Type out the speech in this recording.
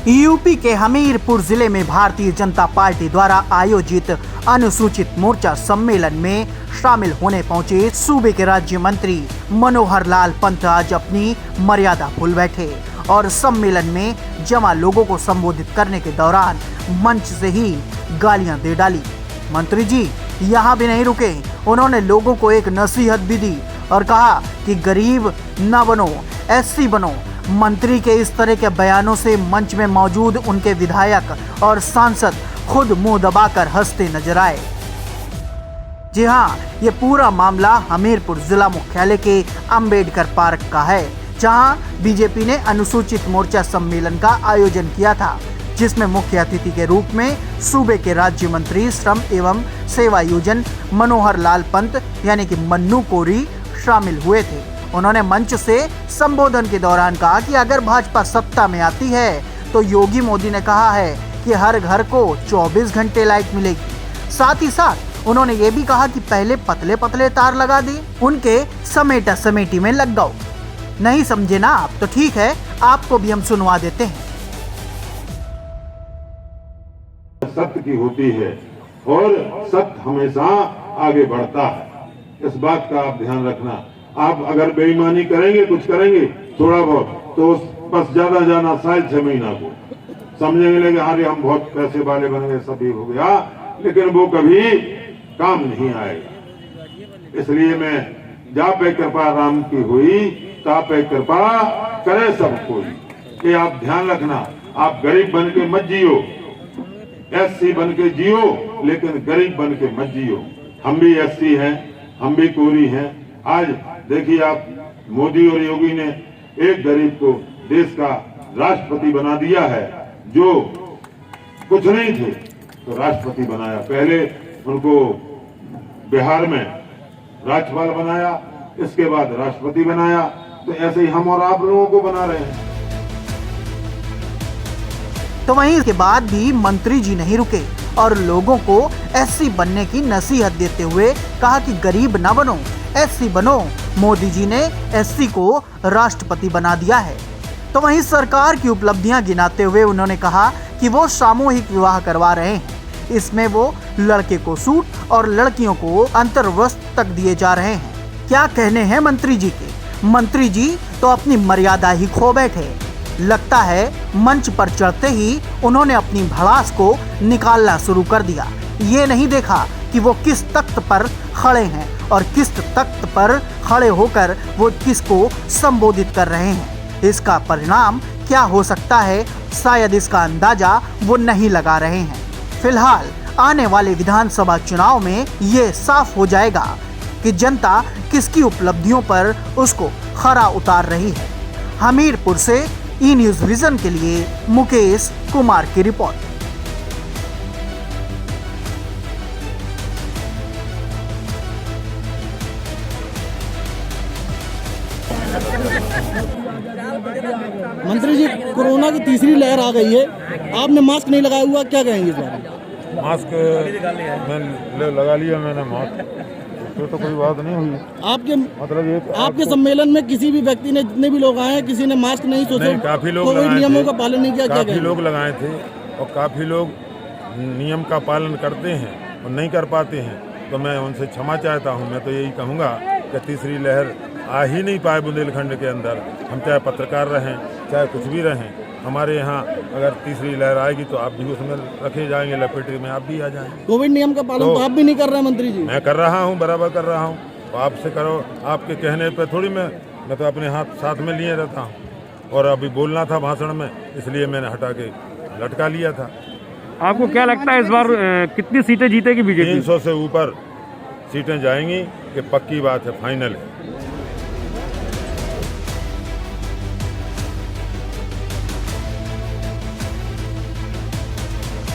UP के हमीरपुर जिले में भारतीय जनता पार्टी द्वारा आयोजित अनुसूचित मोर्चा सम्मेलन में शामिल होने पहुंचे सूबे के राज्य मंत्री मनोहर लाल पंत आज अपनी मर्यादा भूल बैठे और सम्मेलन में जमा लोगों को संबोधित करने के दौरान मंच से ही गालियां दे डाली। मंत्री जी यहाँ भी नहीं रुके, उन्होंने लोगों को एक नसीहत भी दी और कहा कि गरीब न बनो, एससी बनो। मंत्री के इस तरह के बयानों से मंच में मौजूद उनके विधायक और सांसद खुद मुंह दबाकर हंसते नजर आए। जी हाँ, ये पूरा मामला हमीरपुर जिला मुख्यालय के अंबेडकर पार्क का है, जहां बीजेपी ने अनुसूचित मोर्चा सम्मेलन का आयोजन किया था, जिसमें मुख्य अतिथि के रूप में सूबे के राज्य मंत्री श्रम एवं सेवायोजन मनोहर लाल पंत यानी कि मन्नू कोरी शामिल हुए थे। उन्होंने मंच से संबोधन के दौरान कहा कि अगर भाजपा सत्ता में आती है तो योगी मोदी ने कहा है कि हर घर को 24 घंटे लाइट मिलेगी। साथ ही साथ उन्होंने ये भी कहा कि पहले पतले पतले तार लगा दी, उनके समेटा समेटी में लग गओ। नहीं समझे ना आप, तो ठीक है, आपको भी हम सुनवा देते हैं। सत्य की होती है और सत्य हमेशा आगे बढ़ता है, इस बात का आप ध्यान रखना। आप अगर बेईमानी करेंगे, कुछ करेंगे थोड़ा बहुत, तो बस ज्यादा जाना शायद 6 महीना को समझेंगे लगे अरे हम बहुत पैसे वाले बन गए, सभी हो गया, लेकिन वो कभी काम नहीं आएगा। इसलिए मैं जा पे कृपा राम की हुई, ता पे कृपा करे सब कोई। ये आप ध्यान रखना। आप गरीब बन के मत जियो, एससी बन के जियो, लेकिन गरीब बन के मत जियो। हम भी एससी हैं, हम भी कोरी हैं। आज देखिए, आप मोदी और योगी ने एक गरीब को देश का राष्ट्रपति बना दिया है, जो कुछ नहीं थे तो राष्ट्रपति बनाया। पहले उनको बिहार में राज्यपाल बनाया, इसके बाद राष्ट्रपति बनाया। तो ऐसे ही हम और आप लोगों को बना रहे हैं। तो वहीं इसके बाद भी मंत्री जी नहीं रुके और लोगों को एससी बनने की नसीहत देते हुए कहा कि गरीब ना बनो, एससी बनो। मोदी जी ने एससी को राष्ट्रपति बना दिया है। तो वहीं सरकार की उपलब्धियां गिनाते हुए उन्होंने कहा कि वो सामूहिक विवाह करवा रहे हैं। इसमें वो लड़के को सूट और लड़कियों को अंतर्वस्त्र तक दिए जा रहे हैं। क्या कहने हैं मंत्री जी के? मंत्री जी तो अपनी मर्यादा ही खो बैठे। लगता है मंच पर चढ़ते ही उन्होंने अपनी भड़ास को निकालना शुरू कर दिया। ये नहीं देखा कि वो किस तख्त पर खड़े हैं और किस तख्त पर खड़े होकर वो किसको संबोधित कर रहे हैं। इसका परिणाम क्या हो सकता है, शायद इसका अंदाजा वो नहीं लगा रहे हैं। फिलहाल आने वाले विधानसभा चुनाव में ये साफ हो जाएगा कि जनता किसकी उपलब्धियों पर उसको खरा उतार रही है। हमीरपुर से ई न्यूज़ विजन के लिए मुकेश कुमार की रिपोर्ट। मंत्री जी, कोरोना की तीसरी लहर आ गई है, आपने मास्क नहीं लगाया हुआ, क्या कहेंगे इस बारे में? मास्क मैंने लगा लिया, मैंने मास्क, तो कोई बात नहीं हुई। आपके मतलब ये आपके सम्मेलन में किसी भी व्यक्ति ने, जितने भी लोग आए हैं, किसी ने मास्क नहीं सोचा, काफी लोग कोविड नियमों का पालन नहीं किया, क्या काफी लोग लगाए थे और काफी लोग नियम का पालन करते हैं और नहीं कर पाते हैं। तो मैं उनसे क्षमा चाहता हूँ। मैं तो यही कहूँगा कि तीसरी लहर आ ही नहीं पाए बुंदेलखंड के अंदर। हम चाहे पत्रकार रहें, चाहे कुछ भी रहें, हमारे यहाँ अगर तीसरी लहर आएगी तो आप भी उसमें रखे जाएंगे, लपेटे में आप भी आ जाएंगे। कोविड नियम का पालन तो आप भी नहीं कर रहे हैं मंत्री जी? मैं कर रहा हूँ, बराबर कर रहा हूँ। तो आपसे करो, आपके कहने पे थोड़ी मैं तो अपने हाथ साथ में लिए रहता हूँ। और अभी बोलना था भाषण में, इसलिए मैंने हटा के लटका लिया था। आपको क्या लगता है इस बार कितनी सीटें जीतेगी बीजेपी? 300 से ऊपर सीटें जाएंगी, कि पक्की बात है, फाइनल है।